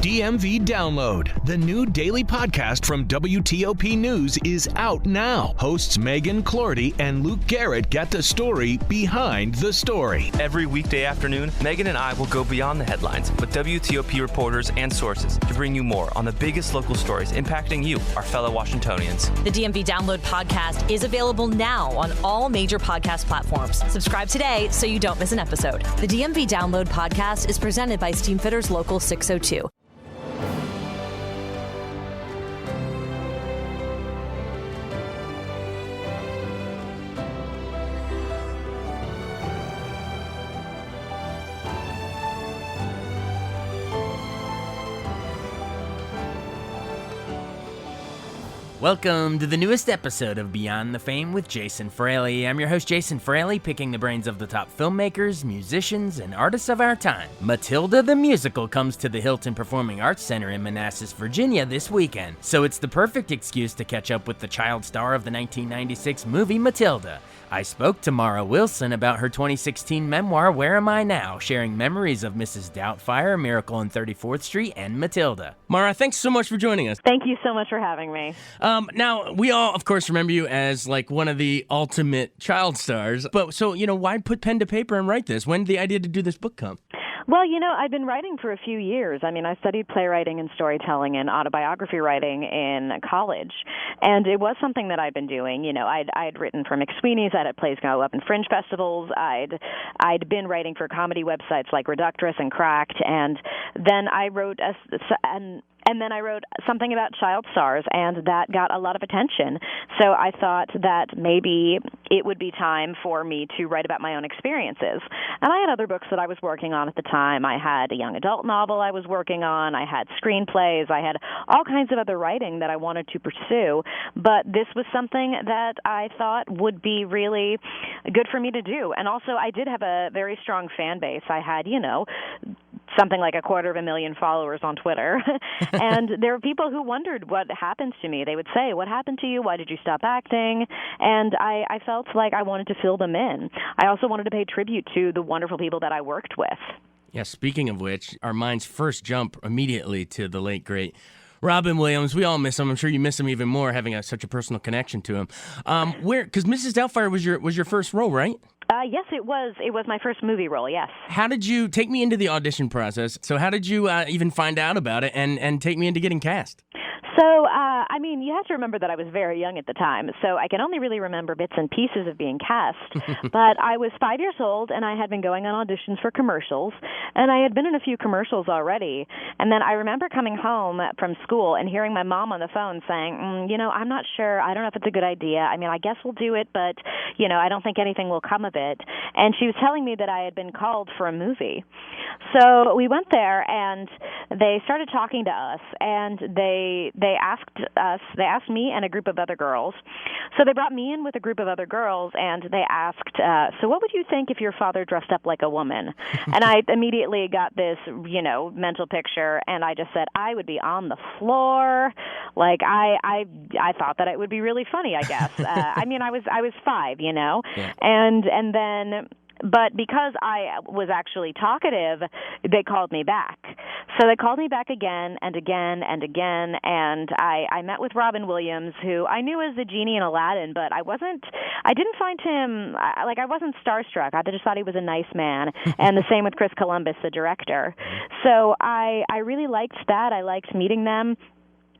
DMV Download, the new daily podcast from WTOP News, is out now. Hosts Megan Clorty and Luke Garrett get the story behind the story. Every weekday afternoon, Megan and I will go beyond the headlines with WTOP reporters and sources to bring you more on the biggest local stories impacting you, our fellow Washingtonians. The DMV Download podcast is available now on all major podcast platforms. Subscribe today so you don't miss an episode. The DMV Download podcast is presented by Steamfitters Local 602. Welcome to the newest episode of Beyond the Fame with Jason Fraley. I'm your host, Jason Fraley, picking the brains of the top filmmakers, musicians, and artists of our time. Matilda the musical comes to the Hylton Performing Arts Center in Manassas, Virginia this weekend, so it's the perfect excuse to catch up with the child star of the 1996 movie Matilda. I spoke to Mara Wilson about her 2016 memoir, Where Am I Now?, sharing memories of Mrs. Doubtfire, Miracle on 34th Street, and Matilda. Mara, thanks so much for joining us. Thank you so much for having me. Now, we all, of course, remember you as like one of the ultimate child stars. But so, why put pen to paper and write this? When did the idea to do this book come? Well, I've been writing for a few years. I studied playwriting and storytelling and autobiography writing in college, and it was something that I'd been doing. I'd written for McSweeney's. I had plays go up in fringe festivals. I'd been writing for comedy websites like Reductress and Cracked, and then I wrote I wrote something about child stars, and that got a lot of attention. So I thought that maybe it would be time for me to write about my own experiences. And I had other books that I was working on at the time. I had a young adult novel I was working on. I had screenplays. I had all kinds of other writing that I wanted to pursue. But this was something that I thought would be really good for me to do. And also, I did have a very strong fan base. I had, something like 250,000 followers on Twitter. And there were people who wondered what happened to me. They would say, "What happened to you? Why did you stop acting?" And I felt like I wanted to fill them in. I also wanted to pay tribute to the wonderful people that I worked with. Yeah, speaking of which, our minds first jump immediately to the late, great Robin Williams. We all miss him. I'm sure you miss him even more, having such a personal connection to him. Because Mrs. Doubtfire was your first role, right? Yes, it was. It was my first movie role, yes. How did you take me into the audition process? So how did you even find out about it and take me into getting cast? So, you have to remember that I was very young at the time, so I can only really remember bits and pieces of being cast. But I was 5 years old, and I had been going on auditions for commercials, and I had been in a few commercials already. And then I remember coming home from school and hearing my mom on the phone saying, I'm not sure. I don't know if it's a good idea. I guess we'll do it, but, I don't think anything will come of it. And she was telling me that I had been called for a movie. So we went there, and they started talking to us, and they asked me and a group of other girls. So they brought me in with a group of other girls, and they asked, so what would you think if your father dressed up like a woman? And I immediately got this, mental picture, and I just said, I would be on the floor. Like, I thought that it would be really funny, I guess. I was 5, Yeah. And then... But because I was actually talkative, they called me back. So they called me back again and again and again, and I met with Robin Williams, who I knew as the genie in Aladdin, but I didn't find him, I wasn't starstruck. I just thought he was a nice man, and the same with Chris Columbus, the director. So I really liked that. I liked meeting them.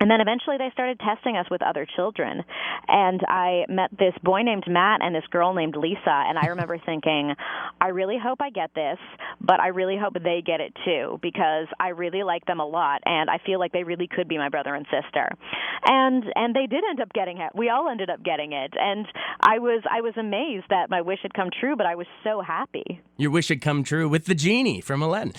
And then eventually they started testing us with other children. And I met this boy named Matt and this girl named Lisa. And I remember thinking, I really hope I get this, but I really hope they get it too, because I really like them a lot. And I feel like they really could be my brother and sister. And they did end up getting it. We all ended up getting it. And I was amazed that my wish had come true, but I was so happy. Your wish had come true with the genie from Aladdin.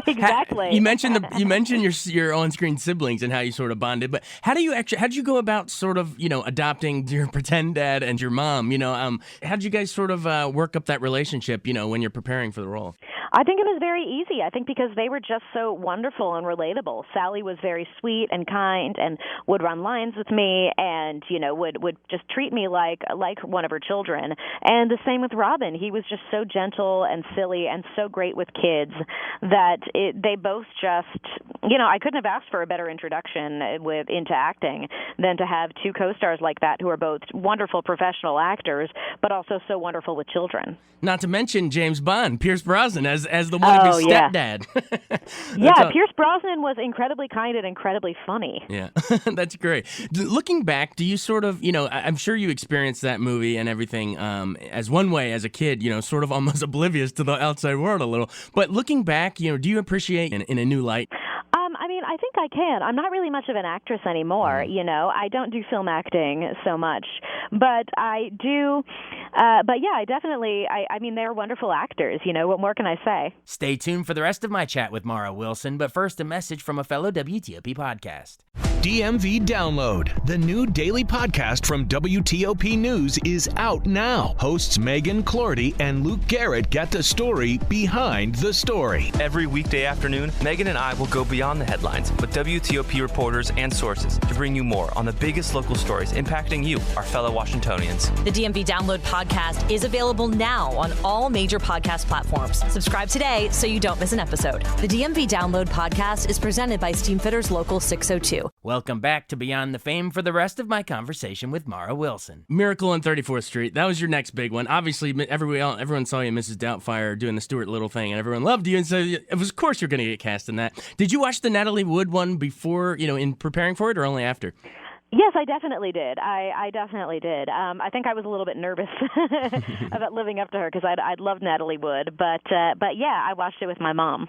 Exactly. You mentioned your on-screen siblings and how you sort of bonded, but how did you go about sort of, adopting your pretend dad and your mom? How did you guys sort of work up that relationship, when you're preparing for the role? I think it was very easy. I think because they were just so wonderful and relatable. Sally was very sweet and kind and would run lines with me and, would just treat me like one of her children. And the same with Robin. He was just so gentle and silly and so great with kids that they both just I couldn't have asked for a better introduction into acting than to have two co-stars like that who are both wonderful professional actors, but also so wonderful with children. Not to mention James Bond, Pierce Brosnan, as the one of his stepdad. Pierce Brosnan was incredibly kind and incredibly funny. Yeah, that's great. Looking back, do you sort of, I'm sure you experienced that movie and everything as one way as a kid, sort of almost oblivious to the outside world a little. But looking back, do you appreciate in a new light? I think I can. I'm not really much of an actress anymore, I don't do film acting so much, but I do, I definitely, they're wonderful actors, what more can I say? Stay tuned for the rest of my chat with Mara Wilson, but first a message from a fellow WTOP podcast. DMV Download, the new daily podcast from WTOP News, is out now. Hosts Megan Clorty and Luke Garrett get the story behind the story. Every weekday afternoon, Megan and I will go beyond the headlines with WTOP reporters and sources to bring you more on the biggest local stories impacting you, our fellow Washingtonians. The DMV Download podcast is available now on all major podcast platforms. Subscribe today so you don't miss an episode. The DMV Download podcast is presented by Steamfitters Local 602. Welcome back to Beyond the Fame for the rest of my conversation with Mara Wilson. Miracle on 34th Street, that was your next big one. Obviously, everyone saw you in Mrs. Doubtfire doing the Stuart Little thing, and everyone loved you, and so of course you're going to get cast in that. Did you watch the Natalie Wood one before, in preparing for it, or only after? Yes, I definitely did. I definitely did. I think I was a little bit nervous about living up to her because I'd loved Natalie Wood, but yeah, I watched it with my mom.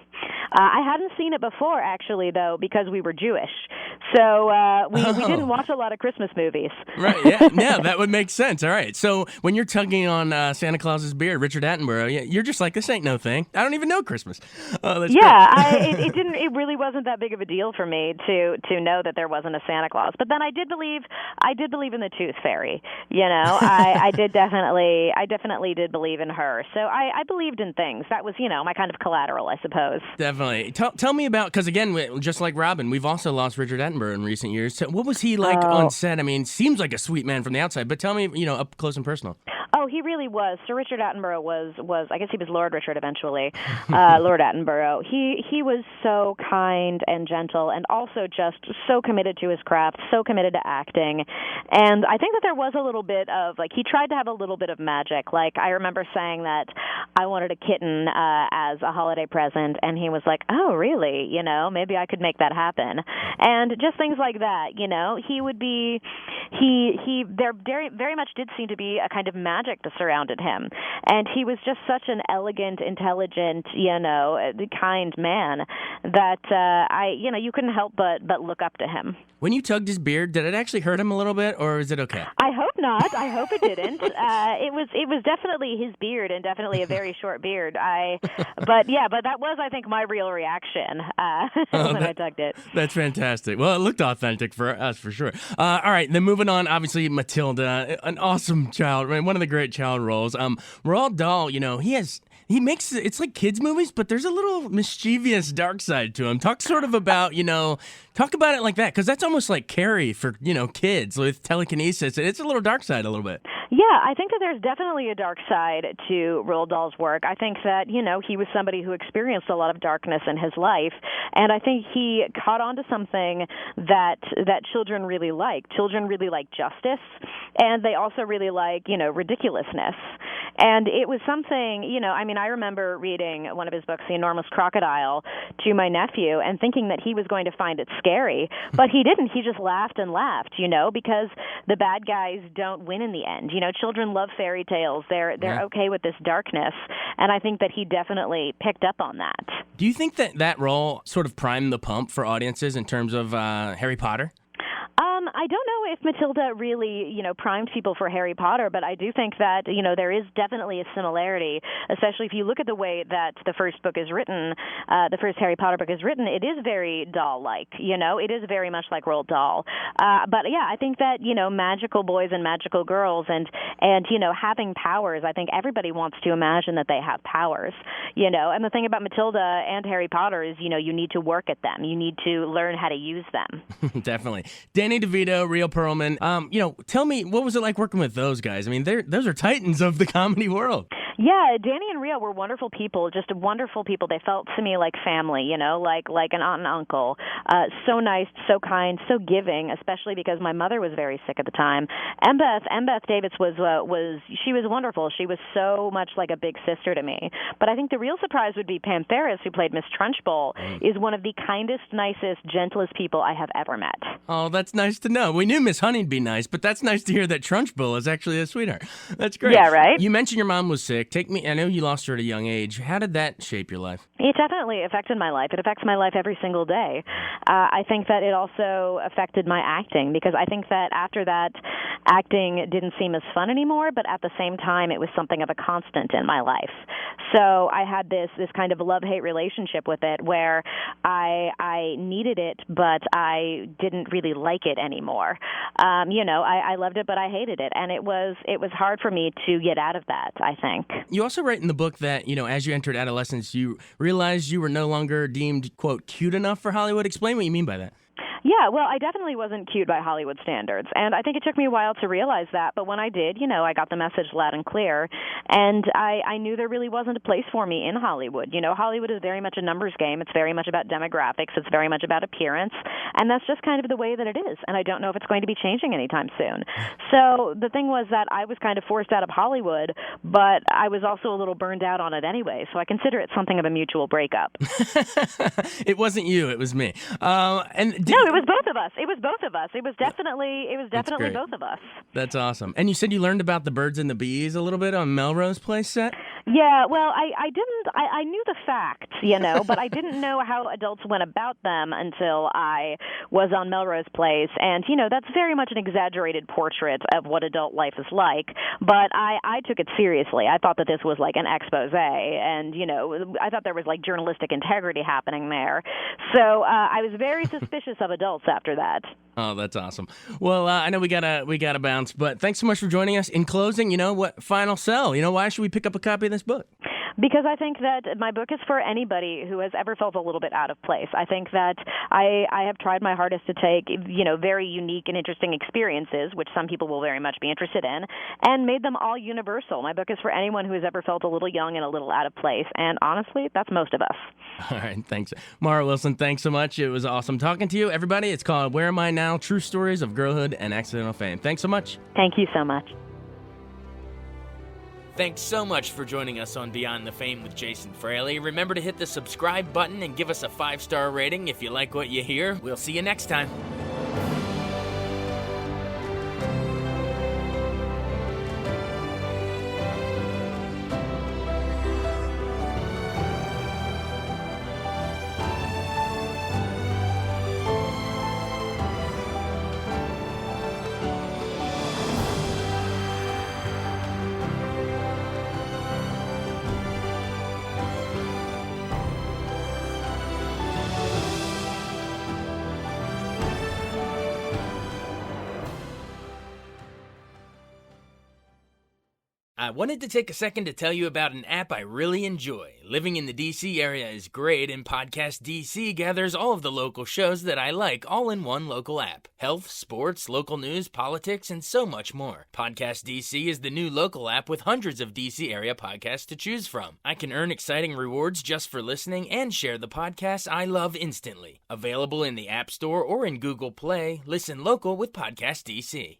I hadn't seen it before, actually, though, because we were Jewish, so we didn't watch a lot of Christmas movies. Right? Yeah, no, that would make sense. All right, so when you're tugging on Santa Claus's beard, Richard Attenborough, you're just like, this ain't no thing. I don't even know Christmas. That's great. It really wasn't that big of a deal for me to know that there wasn't a Santa Claus, but then I did believe in the Tooth Fairy. I definitely did believe in her. So I believed in things. That was, my kind of collateral, I suppose. Definitely. Tell me about, because again, just like Robin, we've also lost Richard Attenborough in recent years. So what was he like on set? I mean, seems like a sweet man from the outside, but tell me, up close and personal. Oh, he really was. Sir Richard Attenborough was I guess he was Lord Richard eventually, Lord Attenborough. He was so kind and gentle and also just so committed to his craft, so committed to acting. And I think that there was a little bit of, he tried to have a little bit of magic. I remember saying that I wanted a kitten as a holiday present, and he was like, oh, really? Maybe I could make that happen. And just things like that, he would be, there very much did seem to be a kind of magic that surrounded him. And he was just such an elegant, intelligent, kind man that you couldn't help but look up to him. When you tugged his beard, did it actually hurt him a little bit, or is it okay? I hope not. I hope it didn't. It was definitely his beard, and definitely a very short beard. But that was, I think, my real reaction when I tugged it. That's fantastic. Well, it looked authentic for us, for sure. All right, then moving on, obviously, Matilda, an awesome child, right? One of the great child roles. Roald Dahl, he makes, it's like kids' movies, but there's a little mischievous dark side to him. Talk sort of about, talk about it like that, because that's almost like Carrie for, kids with telekinesis. It's a little dark side a little bit. Yeah, I think that there's definitely a dark side to Roald Dahl's work. I think that, he was somebody who experienced a lot of darkness in his life, and I think he caught on to something that children really like. Children really like justice, and they also really like, ridiculousness. And it was something, I remember reading one of his books, The Enormous Crocodile, to my nephew and thinking that he was going to find it scary, but he didn't. He just laughed and laughed, because the bad guys don't win in the end. Children love fairy tales. They're okay with this darkness, and I think that he definitely picked up on that. Do you think that role sort of primed the pump for audiences in terms of Harry Potter? I don't know if Matilda really, primed people for Harry Potter, but I do think that, there is definitely a similarity, especially if you look at the way that the first book is written, the first Harry Potter book is written. It is very Dahl-like, it is very much like Roald Dahl. But yeah, I think that, magical boys and magical girls and having powers, I think everybody wants to imagine that they have powers, and the thing about Matilda and Harry Potter is, you need to work at them. You need to learn how to use them. Definitely. Danny DeVito, Rhea Perlman, tell me, what was it like working with those guys? I mean, those are titans of the comedy world. Yeah, Danny and Rio were wonderful people, just wonderful people. They felt to me like family, like an aunt and uncle. So nice, so kind, so giving, especially because my mother was very sick at the time. Beth Davis was wonderful. She was so much like a big sister to me. But I think the real surprise would be Pam Ferris, who played Miss Trunchbull, is one of the kindest, nicest, gentlest people I have ever met. Oh, that's nice to know. We knew Miss Honey'd be nice, but that's nice to hear that Trunchbull is actually a sweetheart. That's great. Yeah, right? You mentioned your mom was sick. I know you lost her at a young age. How did that shape your life? It definitely affected my life. It affects my life every single day. I think that it also affected my acting, because I think that after that, acting didn't seem as fun anymore, but at the same time, it was something of a constant in my life. So I had this kind of love-hate relationship with it, where I needed it, but I didn't really like it anymore. I loved it, but I hated it, and it was hard for me to get out of that, I think. You also write in the book that, as you entered adolescence, you realized you were no longer deemed, quote, cute enough for Hollywood. Explain what you mean by that. Yeah, well, I definitely wasn't cute by Hollywood standards, and I think it took me a while to realize that, but when I did, I got the message loud and clear, and I knew there really wasn't a place for me in Hollywood. Hollywood is very much a numbers game. It's very much about demographics. It's very much about appearance, and that's just kind of the way that it is, and I don't know if it's going to be changing anytime soon. So the thing was that I was kind of forced out of Hollywood, but I was also a little burned out on it anyway, so I consider it something of a mutual breakup. It wasn't you, it was me. No, it was both of us. It was both of us. It was definitely both of us. That's awesome. And you said you learned about the birds and the bees a little bit on Melrose Place set? Yeah, well, I knew the facts, but I didn't know how adults went about them until I was on Melrose Place. And, that's very much an exaggerated portrait of what adult life is like. But I took it seriously. I thought that this was like an expose, and, I thought there was like journalistic integrity happening there. So I was very suspicious of adults after that. Oh, that's awesome. Well, I know we gotta bounce, but thanks so much for joining us. In closing, what final sell? Why should we pick up a copy of this book? Because I think that my book is for anybody who has ever felt a little bit out of place. I think that I have tried my hardest to take, very unique and interesting experiences, which some people will very much be interested in, and made them all universal. My book is for anyone who has ever felt a little young and a little out of place, and honestly, that's most of us. All right, thanks. Mara Wilson, thanks so much. It was awesome talking to you. Everybody, it's called Where Am I Now? True Stories of Girlhood and Accidental Fame. Thanks so much. Thank you so much. Thanks so much for joining us on Beyond the Fame with Jason Fraley. Remember to hit the subscribe button and give us a 5-star rating if you like what you hear. We'll see you next time. I wanted to take a second to tell you about an app I really enjoy. Living in the DC area is great, and Podcast DC gathers all of the local shows that I like all in one local app. Health, sports, local news, politics, and so much more. Podcast DC is the new local app with hundreds of DC area podcasts to choose from. I can earn exciting rewards just for listening and share the podcasts I love instantly. Available in the App Store or in Google Play, listen local with Podcast DC.